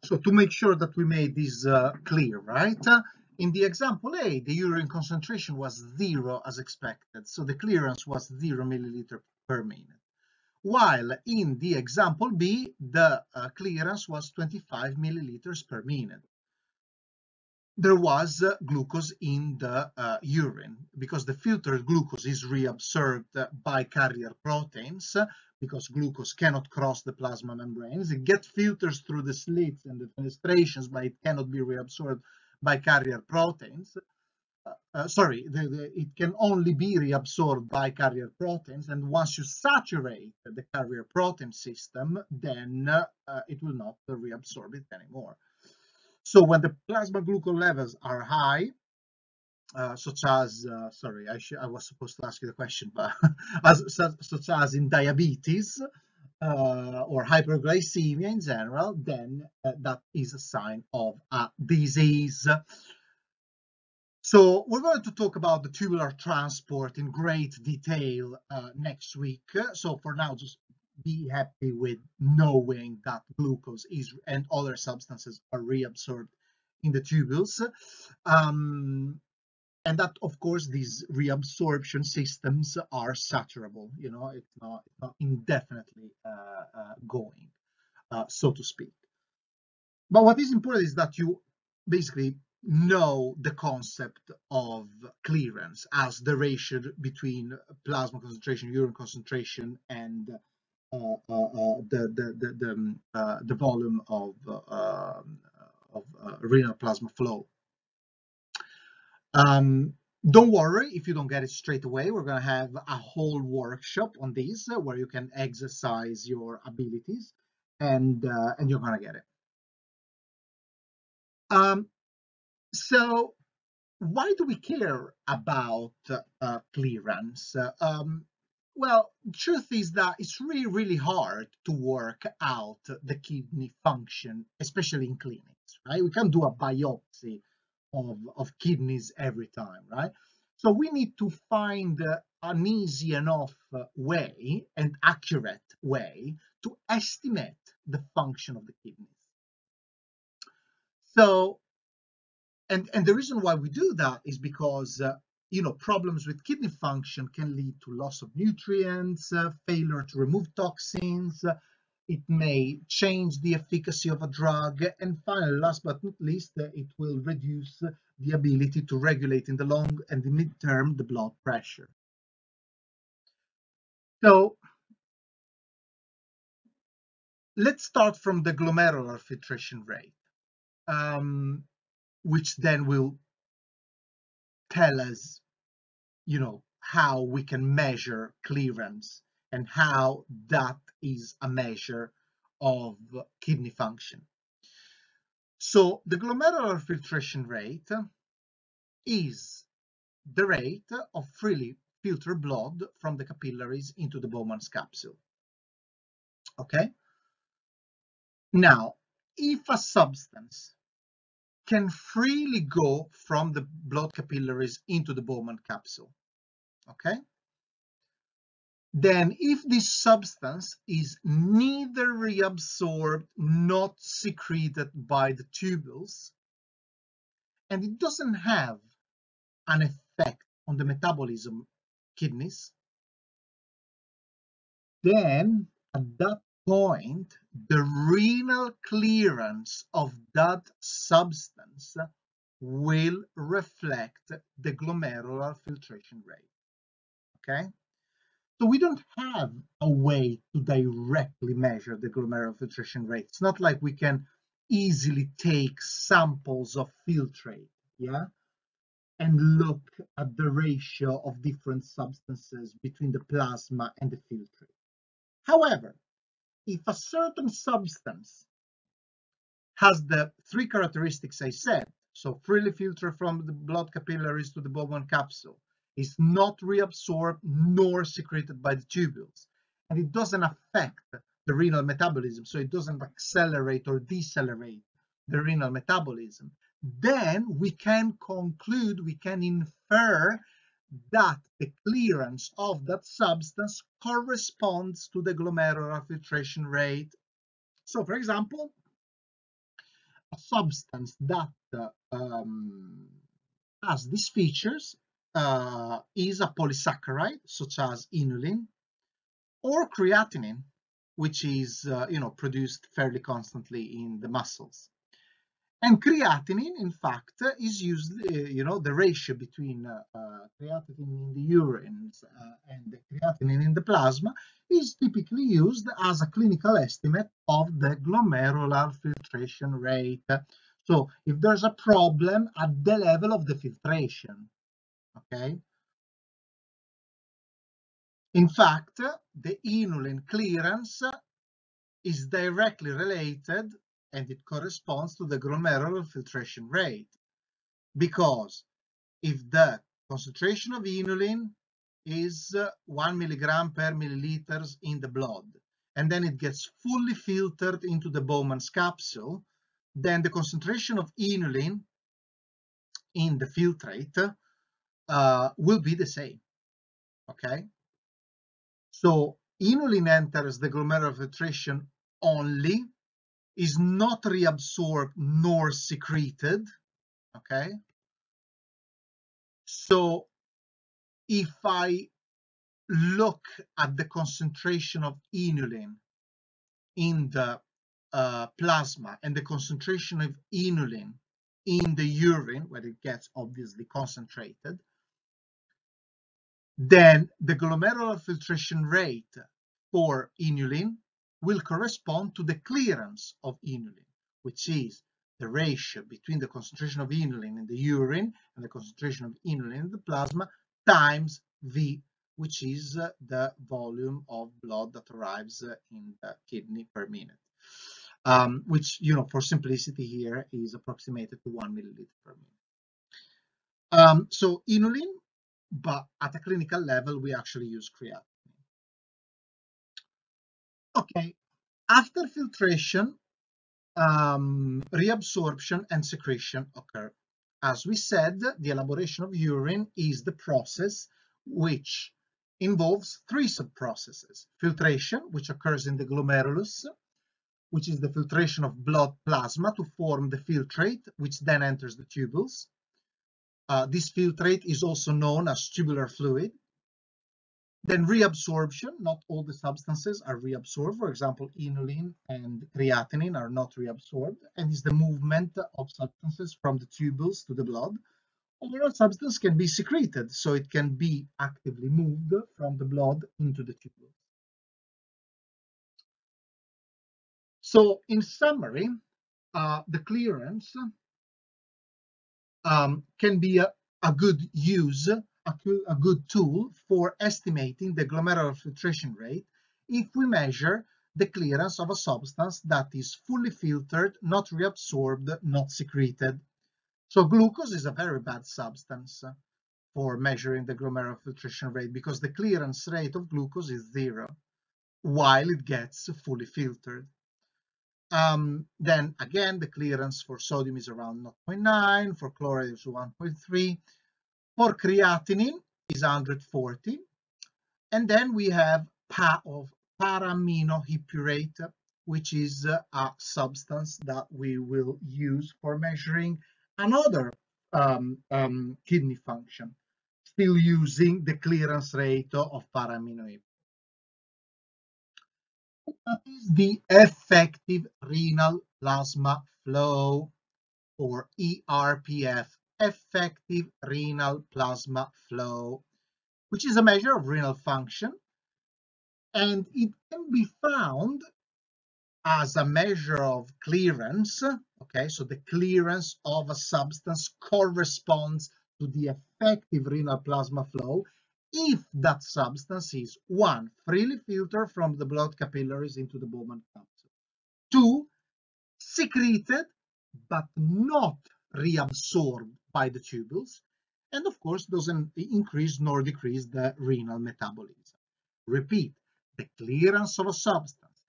So to make sure that we made this clear, right? In the example A, the urine concentration was 0 as expected, so the clearance was 0 milliliter per minute. While in the example B, the clearance was 25 milliliters per minute. There was glucose in the urine because the filtered glucose is reabsorbed by carrier proteins because glucose cannot cross the plasma membranes. It gets filtered through the slits and the fenestrations, but it cannot be reabsorbed by carrier proteins. It can only be reabsorbed by carrier proteins, and once you saturate the carrier protein system, then it will not reabsorb it anymore. So when the plasma glucose levels are high, such as, I was supposed to ask you the question, but such as in diabetes or hyperglycemia in general, then that is a sign of a disease. So we're going to talk about the tubular transport in great detail next week. So for now, just be happy with knowing that glucose is and other substances are reabsorbed in the tubules. And that, of course, these reabsorption systems are saturable. You know, it's not indefinitely going, so to speak. But what is important is that you basically know the concept of clearance as the ratio between plasma concentration, urine concentration, and the volume of renal plasma flow. Don't worry if you don't get it straight away. We're going to have a whole workshop on this where you can exercise your abilities, and you're going to get it. So why do we care about clearance? Well, the truth is that it's really, really hard to work out the kidney function, especially in clinics, right? We can't do a biopsy of kidneys every time, right? So we need to find an easy enough way and accurate way to estimate the function of the kidneys. So, and the reason why we do that is because problems with kidney function can lead to loss of nutrients, failure to remove toxins. It may change the efficacy of a drug, and finally, last but not least, it will reduce the ability to regulate in the long and the midterm the blood pressure. So let's start from the glomerular filtration rate, which then will tell us, how we can measure clearance and how that is a measure of kidney function. So the glomerular filtration rate is the rate of freely filtered blood from the capillaries into the Bowman's capsule. Okay? Now, if a substance can freely go from the blood capillaries into the Bowman capsule, okay? Then if this substance is neither reabsorbed nor secreted by the tubules, and it doesn't have an effect on the metabolism kidneys, then at that point, the renal clearance of that substance will reflect the glomerular filtration rate, okay? So we don't have a way to directly measure the glomerular filtration rate. It's not like we can easily take samples of filtrate, yeah, and look at the ratio of different substances between the plasma and the filtrate. However, if a certain substance has the three characteristics I said, so freely filtered from the blood capillaries to the Bowman capsule, is not reabsorbed nor secreted by the tubules, and it doesn't affect the renal metabolism, so it doesn't accelerate or decelerate the renal metabolism, then we can conclude, we can infer that the clearance of that substance corresponds to the glomerular filtration rate. So, for example, substance that has these features is a polysaccharide, such as inulin, or creatinine, which is produced fairly constantly in the muscles. And creatinine, in fact, is usually, the ratio between creatinine in the urine and the creatinine in the plasma is typically used as a clinical estimate of the glomerular filtration rate. So if there's a problem at the level of the filtration, okay? In fact, the inulin clearance is directly related, and it corresponds to the glomerular filtration rate, because if the concentration of inulin is 1 milligram per milliliters in the blood, and then it gets fully filtered into the Bowman's capsule, then the concentration of inulin in the filtrate will be the same, okay? So inulin enters the glomerular filtration only, is not reabsorbed nor secreted, okay? So if I look at the concentration of inulin in the plasma and the concentration of inulin in the urine, where it gets obviously concentrated, then the glomerular filtration rate for inulin will correspond to the clearance of inulin, which is the ratio between the concentration of inulin in the urine and the concentration of inulin in the plasma times V, which is the volume of blood that arrives in the kidney per minute, which, for simplicity here is approximated to 1 milliliter per minute. So inulin, but at a clinical level, we actually use creatinine. Okay, after filtration, reabsorption and secretion occur. As we said, the elaboration of urine is the process which involves three sub-processes. Filtration, which occurs in the glomerulus, which is the filtration of blood plasma to form the filtrate, which then enters the tubules. This filtrate is also known as tubular fluid. Then reabsorption, not all the substances are reabsorbed. For example, inulin and creatinine are not reabsorbed, and is the movement of substances from the tubules to the blood. Or a substance can be secreted, so it can be actively moved from the blood into the tubules. So in summary, the clearance can be a good use, a good tool for estimating the glomerular filtration rate if we measure the clearance of a substance that is fully filtered, not reabsorbed, not secreted. So glucose is a very bad substance for measuring the glomerular filtration rate, because the clearance rate of glucose is 0 while it gets fully filtered. Then again, the clearance for sodium is around 0.9, for chloride is 1.3, for creatinine is 140, and then we have para-aminohypurate, which is a substance that we will use for measuring another kidney function, still using the clearance rate of para-aminohypurate. That is the effective renal plasma flow, or ERPF, effective renal plasma flow, which is a measure of renal function, and it can be found as a measure of clearance. Okay, so the clearance of a substance corresponds to the effective renal plasma flow if that substance is 1, freely filtered from the blood capillaries into the Bowman capsule, 2, secreted but not reabsorbed by the tubules, and of course doesn't increase nor decrease the renal metabolism. Repeat, the clearance of a substance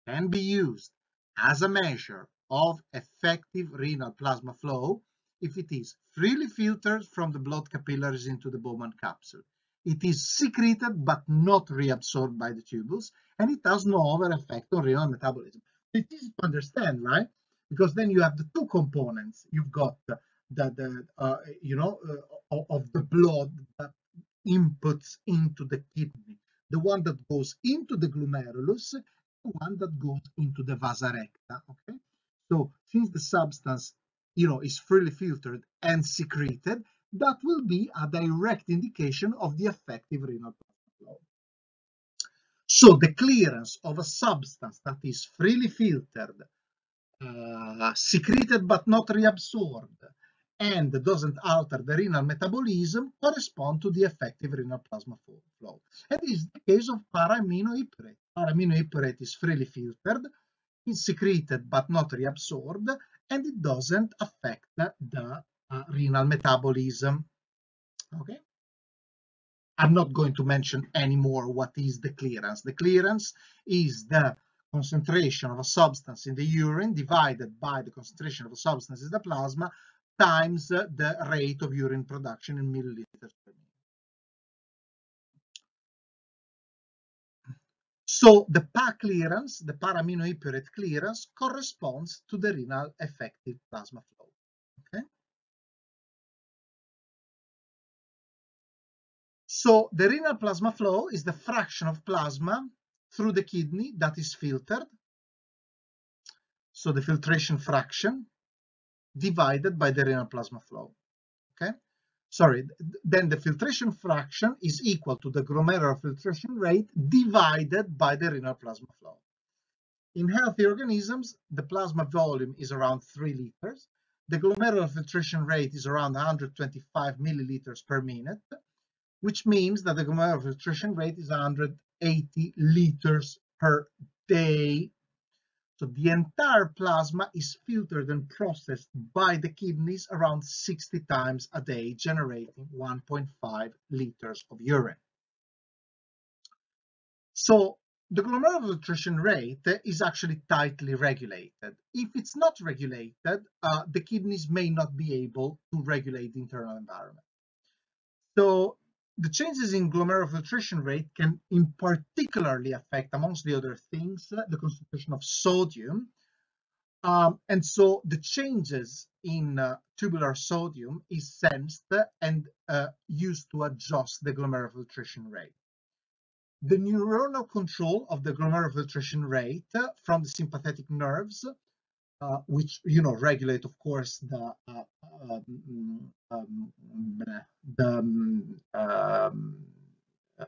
can be used as a measure of effective renal plasma flow if it is freely filtered from the blood capillaries into the Bowman capsule. It is secreted but not reabsorbed by the tubules, and it has no other effect on renal metabolism. It is to understand, right? because then you have the two components. You've got of the blood that inputs into the kidney, the one that goes into the glomerulus, the one that goes into the vasa recta. Okay, so since the substance, is freely filtered and secreted, that will be a direct indication of the effective renal plasma flow. So the clearance of a substance that is freely filtered, secreted but not reabsorbed, and doesn't alter the renal metabolism correspond to the effective renal plasma flow. And this is the case of para-aminohypurate. Para-aminohypurate is freely filtered, is secreted but not reabsorbed, and it doesn't affect the renal metabolism. Okay. I'm not going to mention anymore what is the clearance. The clearance is the concentration of a substance in the urine divided by the concentration of a substance in the plasma times the rate of urine production in milliliters per minute. So the PA clearance, the para-aminohypurate clearance, corresponds to the renal effective plasma flow. Okay. So the renal plasma flow is the fraction of plasma through the kidney that is filtered. So the filtration fraction divided by the renal plasma flow. Okay. Sorry, then the filtration fraction is equal to the glomerular filtration rate divided by the renal plasma flow. In healthy organisms, the plasma volume is around 3 liters. The glomerular filtration rate is around 125 milliliters per minute, which means that the glomerular filtration rate is 180 liters per day. So the entire plasma is filtered and processed by the kidneys around 60 times a day, generating 1.5 liters of urine. So the glomerular filtration rate is actually tightly regulated. If it's not regulated, the kidneys may not be able to regulate the internal environment. So the changes in glomerular filtration rate can in particularly affect, amongst the other things, the concentration of sodium. And so the changes in tubular sodium is sensed and used to adjust the glomerular filtration rate. The neuronal control of the glomerular filtration rate from the sympathetic nerves, which regulate, of course, the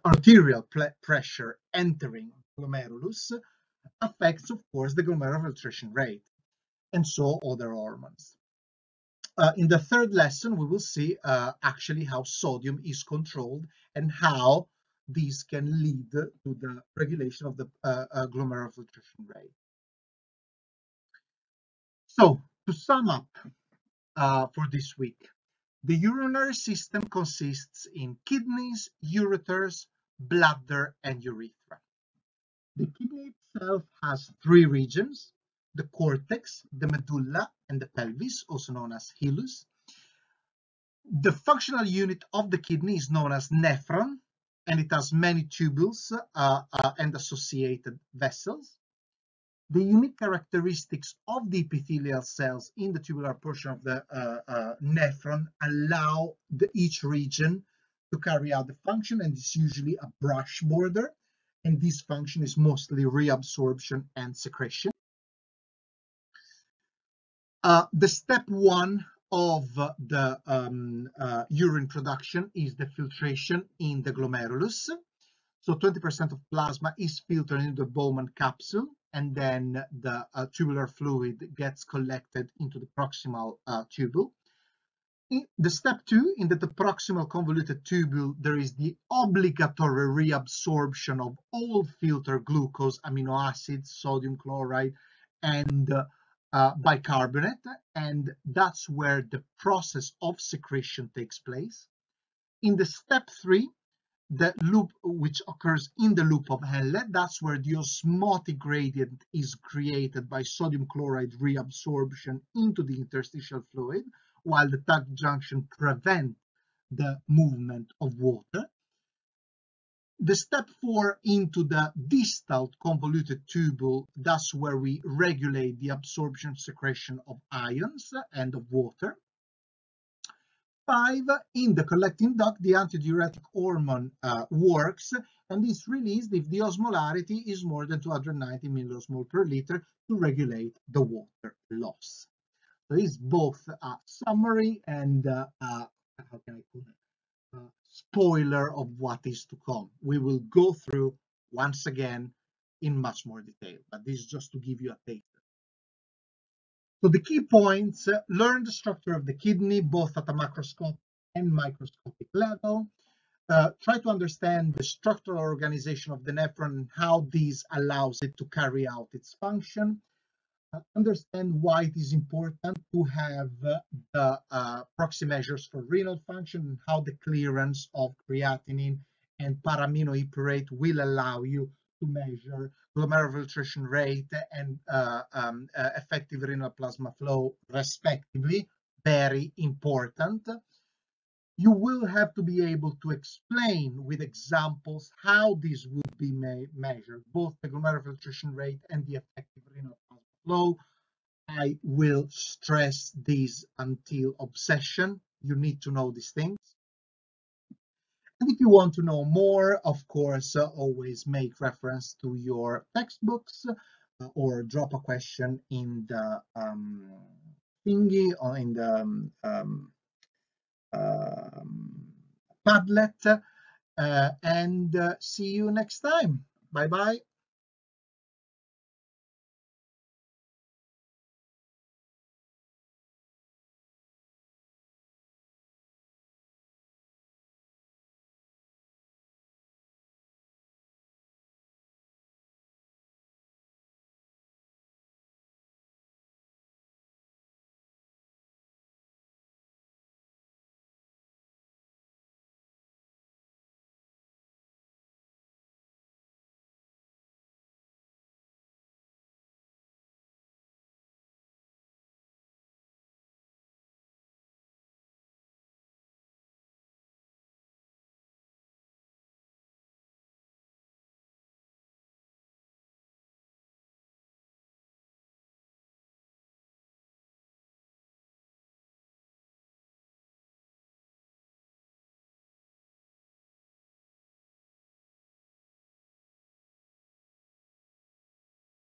arterial pressure entering glomerulus, affects, of course, the glomerular filtration rate, and so other hormones. In the third lesson, we will see actually how sodium is controlled and how these can lead to the regulation of the glomerular filtration rate. So, to sum up for this week, the urinary system consists in kidneys, ureters, bladder, and urethra. The kidney itself has 3 regions: the cortex, the medulla, and the pelvis, also known as hilus. The functional unit of the kidney is known as nephron, and it has many tubules and associated vessels. The unique characteristics of the epithelial cells in the tubular portion of the nephron allow each region to carry out the function, and it's usually a brush border, and this function is mostly reabsorption and secretion. The step 1 of the urine production is the filtration in the glomerulus. So 20% of plasma is filtered into the Bowman capsule, and then the tubular fluid gets collected into the proximal tubule. In the step 2, in the proximal convoluted tubule, there is the obligatory reabsorption of all filtered glucose, amino acids, sodium chloride, and bicarbonate, and that's where the process of secretion takes place. In the step 3, the loop which occurs in the loop of Henle, that's where the osmotic gradient is created by sodium chloride reabsorption into the interstitial fluid, while the tuck junction prevents the movement of water. The step 4 into the distal convoluted tubule, that's where we regulate the absorption secretion of ions and of water. 5, in the collecting duct, the antidiuretic hormone works and is released if the osmolarity is more than 290 milliosmol per liter to regulate the water loss. So it's both a summary and how can I put it? Spoiler of what is to come. We will go through once again in much more detail, but this is just to give you a taste. So the key points, learn the structure of the kidney, both at a macroscopic and microscopic level. Try to understand the structural organization of the nephron and how this allows it to carry out its function. Understand why it is important to have the proxy measures for renal function and how the clearance of creatinine and paraminohyperate will allow you to measure glomerular filtration rate and effective renal plasma flow, respectively. Very important. You will have to be able to explain with examples how this would be measured, both the glomerular filtration rate and the effective renal plasma flow. I will stress this until obsession. You need to know these things. And if you want to know more, of course, always make reference to your textbooks or drop a question in the thingy or in the Padlet. And see you next time. Bye-bye.